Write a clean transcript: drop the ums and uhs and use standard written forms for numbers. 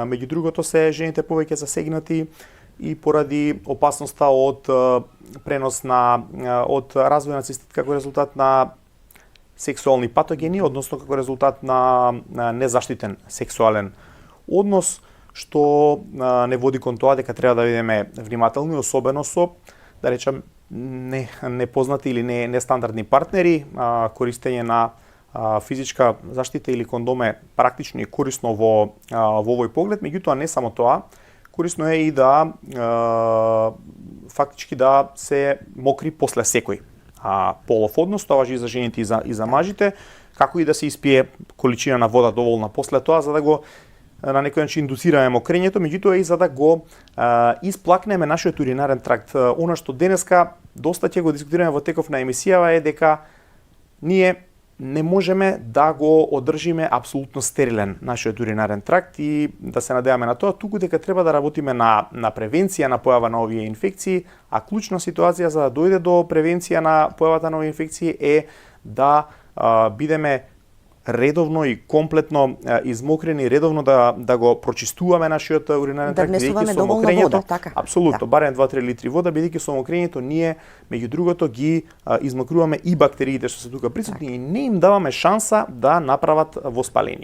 Меѓу другото се жените повеќе засегнати и поради опасноста од пренос од развој на цистит како резултат на сексуални патогени, односно како резултат на незаштитен сексуален однос, што не води кон тоа дека треба да бидеме внимателни, особено со, да речем, непознати или нестандардни партнери. Користење на физичка заштита или кондом е практично и корисно во овој поглед, меѓутоа не само тоа, корисно е и да фактички да се мокри после секој полов однос, тоа важи и за жените и за мажите, како и да се испие количина на вода доволна после тоа, за да го на некој начин индуцираме мокрењето, меѓутоа и за да го исплакнеме нашиот уринарен тракт. Она што денеска доста ќе го дискутираме во теков на емисијава е дека ние не можеме да го одржиме апсолутно стерилен нашиот уринарен тракт и да се надеваме на тоа, туку дека треба да работиме на превенција на појава на овие инфекции, а клучна ситуација за да дојде до превенција на појавата на овие инфекции е да бидеме редовно и комплетно измокрени, редовно да го прочистуваме нашиот уринарен тракт, внесуваме доволно вода, така. Апсолутно, барем 2-3 литри вода, бидејќи со мокрењето ние меѓу другото ги измокруваме и бактериите што се тука присутни и не им даваме шанса да направат воспаление.